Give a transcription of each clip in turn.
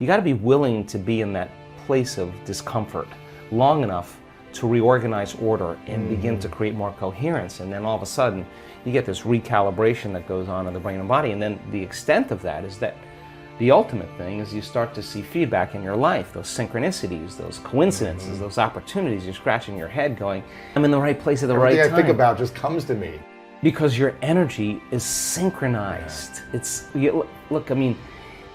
You got to be willing to be in that place of discomfort long enough to reorganize order and begin to create more coherence. And then all of a sudden, you get this recalibration that goes on in the brain and body. And then the extent of that is that the ultimate thing is you start to see feedback in your life, those synchronicities, those coincidences, those opportunities. You're scratching your head going, I'm in the right place at the right time. Everything I think about just comes to me. Because your energy is synchronized. Look, I mean,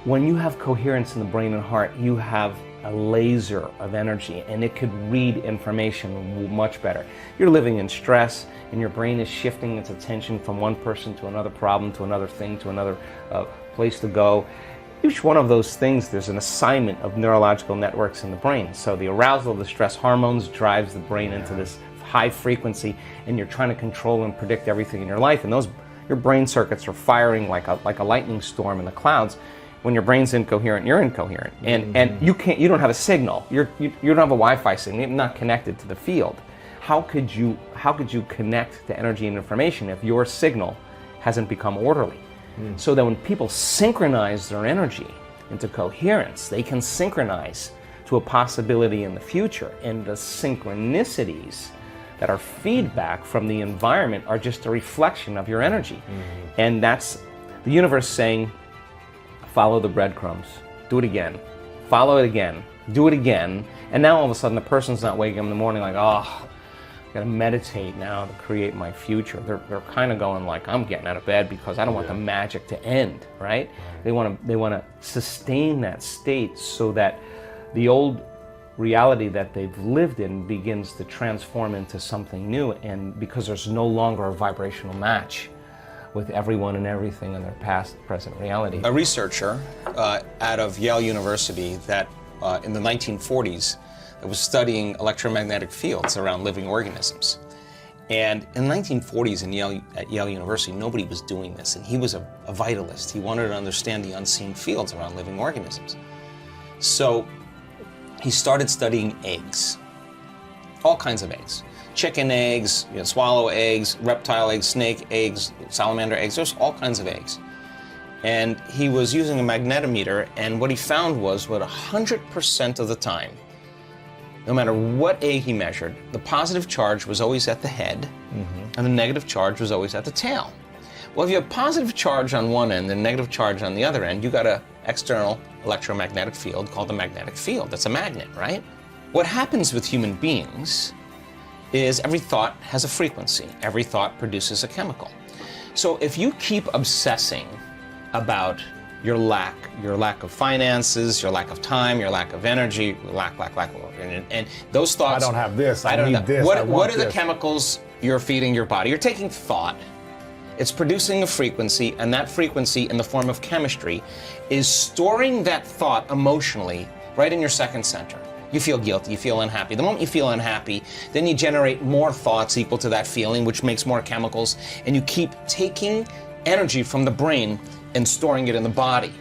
when you have coherence in the brain and heart, you have a laser of energy, and it could read information much better. You're living in stress, and your brain is shifting its attention from one person to another problem, to another thing, to another place to go. Each one of those things, there's an assignment of neurological networks in the brain. So the arousal of the stress hormones drives the brain into this high frequency, and you're trying to control and predict everything in your life, and your brain circuits are firing like a lightning storm in the clouds. When your brain's incoherent, you're incoherent, and you don't have a signal. You don't have a Wi-Fi signal. You're not connected to the field. How could you connect to energy and information if your signal hasn't become orderly? So that when people synchronize their energy into coherence, they can synchronize to a possibility in the future, and the synchronicities that are feedback from the environment are just a reflection of your energy. And that's the universe saying, follow the breadcrumbs, do it again, follow it again, do it again. And now all of a sudden the person's not waking up in the morning like, oh, I gotta meditate now to create my future. They're kind of going like, I'm getting out of bed because I don't want the magic to end, right? They want to sustain that state so that the old reality that they've lived in begins to transform into something new, and because there's no longer a vibrational match with everyone and everything in their past, present reality. A researcher out of Yale University that in the 1940s that was studying electromagnetic fields around living organisms. And in the 1940s at Yale University, nobody was doing this, and he was a vitalist. He wanted to understand the unseen fields around living organisms. So he started studying eggs, all kinds of eggs. Chicken eggs, swallow eggs, reptile eggs, snake eggs, salamander eggs, there's all kinds of eggs. And he was using a magnetometer, and what he found was what 100% of the time, no matter what egg he measured, the positive charge was always at the head, and the negative charge was always at the tail. Well, if you have positive charge on one end and negative charge on the other end, you got an external electromagnetic field called the magnetic field. That's a magnet, right? What happens with human beings is every thought has a frequency. Every thought produces a chemical. So if you keep obsessing about your lack of finances, your lack of time, your lack of energy, lack, and those thoughts. I don't have this, I need this, What are the chemicals you're feeding your body? You're taking thought, it's producing a frequency, and that frequency in the form of chemistry is storing that thought emotionally right in your second center. You feel guilty, you feel unhappy. The moment you feel unhappy, then you generate more thoughts equal to that feeling, which makes more chemicals, and you keep taking energy from the brain and storing it in the body.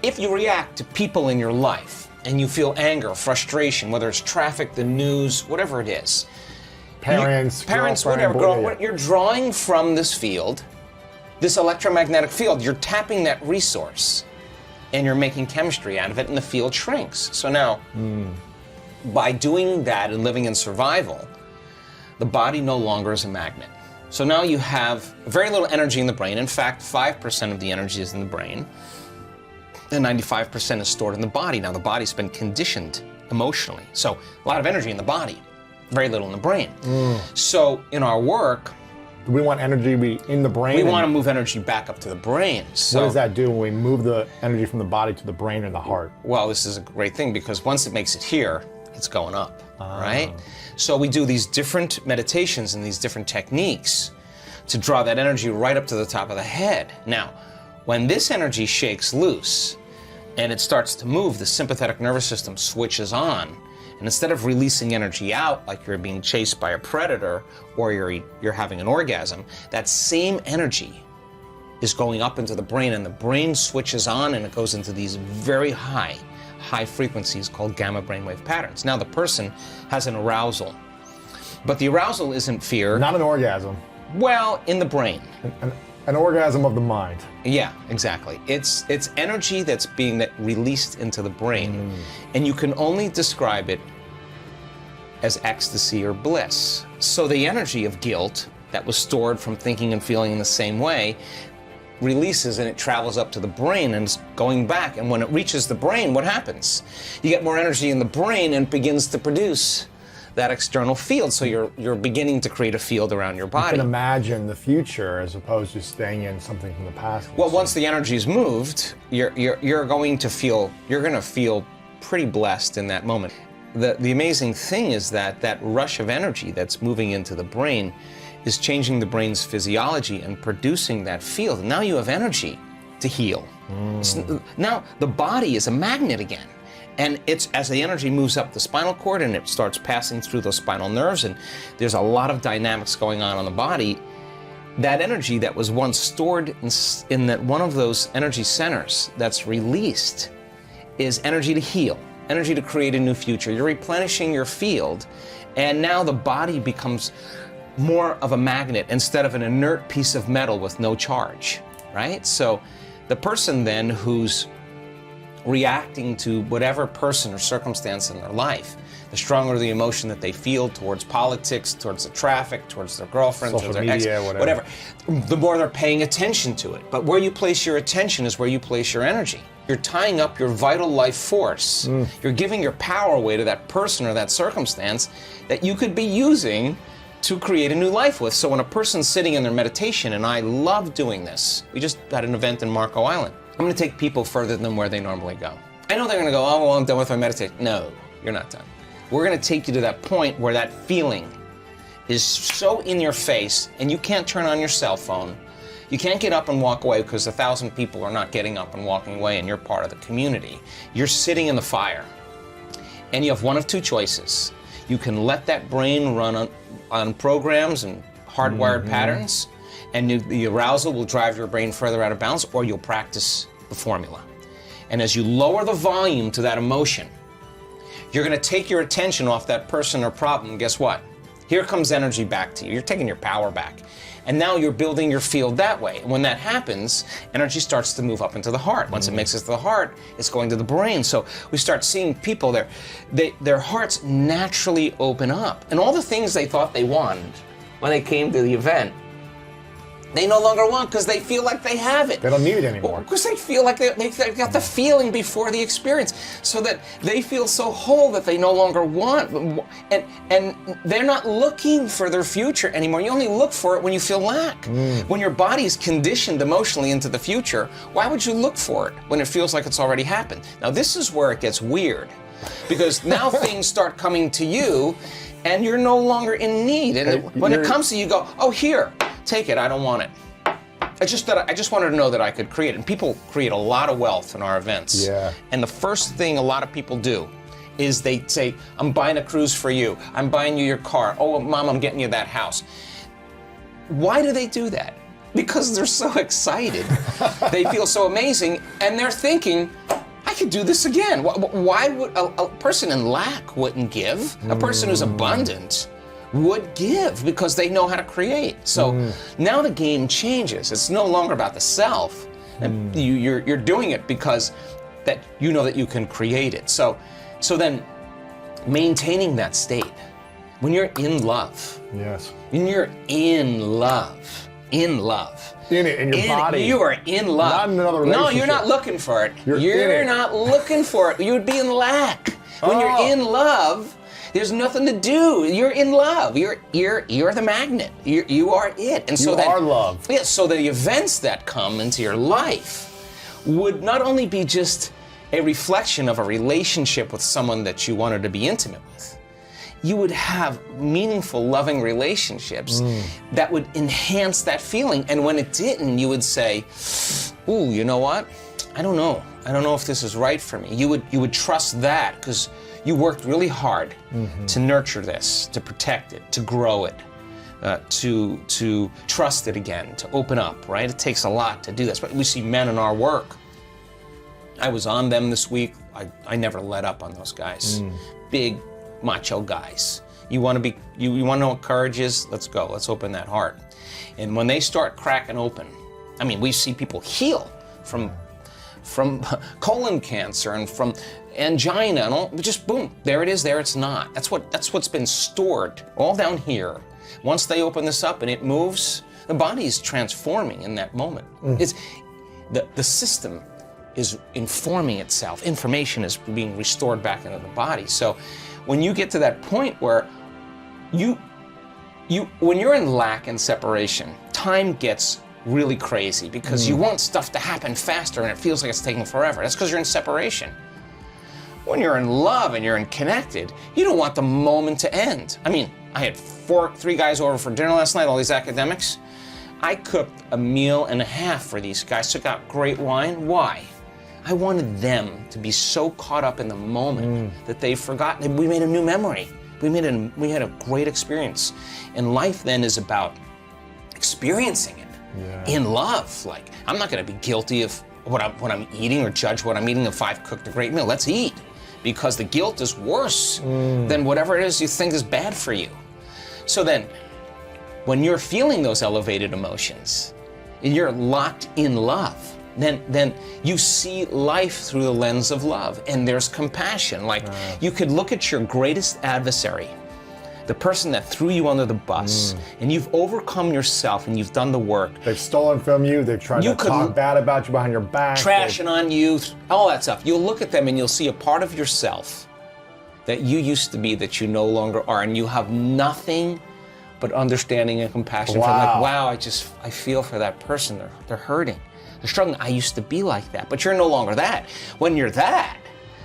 If you react to people in your life and you feel anger, frustration, whether it's traffic, the news, whatever it is, parents, whatever, you're drawing from this field, this electromagnetic field, you're tapping that resource, and you're making chemistry out of it, and the field shrinks. So now, by doing that and living in survival, the body no longer is a magnet. So now you have very little energy in the brain. In fact, 5% of the energy is in the brain, and 95% is stored in the body. Now the body's been conditioned emotionally. So a lot of energy in the body, very little in the brain. So in our work, do we want energy to be in the brain? We want to move energy back up to the brain. So what does that do when we move the energy from the body to the brain or the heart? Well, this is a great thing, because once it makes it here, it's going up, right? So we do these different meditations and these different techniques to draw that energy right up to the top of the head. Now, when this energy shakes loose and it starts to move, the sympathetic nervous system switches on. And instead of releasing energy out like you're being chased by a predator or you're having an orgasm, that same energy is going up into the brain, and the brain switches on, and it goes into these very high frequencies called gamma brainwave patterns. Now the person has an arousal, but the arousal isn't fear. Not an orgasm. Well, in the brain. An orgasm of the mind. Yeah, exactly. It's energy that's being released into the brain, and you can only describe it as ecstasy or bliss. So the energy of guilt that was stored from thinking and feeling in the same way releases, and it travels up to the brain and it's going back. And when it reaches the brain, what happens? You get more energy in the brain and it begins to produce that external field. So you're beginning to create a field around your body. You can imagine the future as opposed to staying in something from the past. Well, once the energy's moved, you're going to feel pretty blessed in that moment. The amazing thing is that rush of energy that's moving into the brain is changing the brain's physiology and producing that field. And now you have energy to heal. Now the body is a magnet again. And it's as the energy moves up the spinal cord and it starts passing through those spinal nerves, and there's a lot of dynamics going on the body, that energy that was once stored in that one of those energy centers that's released is energy to heal, energy to create a new future. You're replenishing your field, and now the body becomes more of a magnet instead of an inert piece of metal with no charge, right? So the person then who's reacting to whatever person or circumstance in their life, the stronger the emotion that they feel towards politics, towards the traffic, towards their girlfriend, social towards their media, ex, whatever, the more they're paying attention to it. But where you place your attention is where you place your energy. You're tying up your vital life force. You're giving your power away to that person or that circumstance that you could be using to create a new life with. So when a person's sitting in their meditation, and I love doing this, we just had an event in Marco Island. I'm going to take people further than where they normally go. I know they're going to go, oh, well, I'm done with my meditation. No, you're not done. We're going to take you to that point where that feeling is so in your face, and you can't turn on your cell phone. You can't get up and walk away because 1,000 people are not getting up and walking away, and you're part of the community. You're sitting in the fire, and you have one of two choices. You can let that brain run on programs and hardwired patterns, and the arousal will drive your brain further out of balance, or you'll practice the formula. And as you lower the volume to that emotion, you're going to take your attention off that person or problem. Guess what? Here comes energy back to you. You're taking your power back. And now you're building your field that way. And when that happens, energy starts to move up into the heart. Once it makes it to the heart, it's going to the brain. So we start seeing people, their hearts naturally open up. And all the things they thought they wanted when they came to the event, they no longer want because they feel like they have it. They don't need it anymore. Because they feel like they got the feeling before the experience, so that they feel so whole that they no longer want. And they're not looking for their future anymore. You only look for it when you feel lack. When your body's conditioned emotionally into the future, why would you look for it when it feels like it's already happened? Now this is where it gets weird, because now things start coming to you and you're no longer in need. And when it comes to you, go, oh, here. Take it, I don't want it. I just wanted to know that I could create it. And people create a lot of wealth in our events. Yeah. And the first thing a lot of people do is they say, I'm buying a cruise for you. I'm buying you your car. Oh, Mom, I'm getting you that house. Why do they do that? Because they're so excited. They feel so amazing, and they're thinking, I could do this again. Why would a person in lack wouldn't give? A person who's abundant would give, because they know how to create. So now the game changes. It's no longer about the self. And you're doing it because that you know that you can create it. So then maintaining that state when you're in love. Yes. When you're in love. In your body. You are in love. Not in another relationship. No, you're not looking for it. You're not looking for it. You would be in lack. When you're in love, there's nothing to do. You're in love. You're the magnet. You are it. And so you are love. Yeah. So the events that come into your life would not only be just a reflection of a relationship with someone that you wanted to be intimate with. You would have meaningful, loving relationships that would enhance that feeling. And when it didn't, you would say, "Ooh, you know what? I don't know. I don't know if this is right for me." You would trust that because you worked really hard to nurture this, to protect it, to grow it, to trust it again, to open up, right? It takes a lot to do this. But we see men in our work. I was on them this week. I never let up on those guys. Big, macho guys. You want to know what courage is? Let's go. Let's open that heart. And when they start cracking open I mean, we see people heal from colon cancer and from angina and all, just boom, there it is, there it's not. That's what's been stored all down here. Once they open this up and it moves, the body is transforming in that moment. It's the system is informing itself. Information is being restored back into the body. So when you get to that point where when you're in lack and separation, time gets really crazy because you want stuff to happen faster and it feels like it's taking forever. That's because you're in separation. When you're in love and you're in connected, you don't want the moment to end. I mean, I had three guys over for dinner last night, all these academics. I cooked a meal and a half for these guys, took out great wine. Why? I wanted them to be so caught up in the moment that they've forgotten. We made a new memory. We had a great experience. And life then is about experiencing it in love. Like, I'm not going to be guilty of what I'm eating or judge what I'm eating if I've cooked a great meal. Let's eat, because the guilt is worse than whatever it is you think is bad for you. So then, when you're feeling those elevated emotions and you're locked in love, then you see life through the lens of love, and there's compassion. Like, you could look at your greatest adversary, the person that threw you under the bus, and you've overcome yourself and you've done the work. They've stolen from you, they've tried to talk bad about you behind your back. Trashing on you, all that stuff. You'll look at them and you'll see a part of yourself that you used to be that you no longer are, and you have nothing but understanding and compassion for them. Like, wow, I feel for that person. They're hurting. They're struggling. I used to be like that, but you're no longer that. When you're that,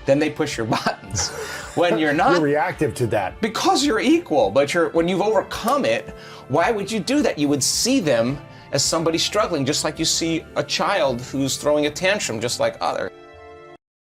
then they push your buttons. When you're not, you're reactive to that. Because you're equal, but when you've overcome it, why would you do that? You would see them as somebody struggling, just like you see a child who's throwing a tantrum, just like others.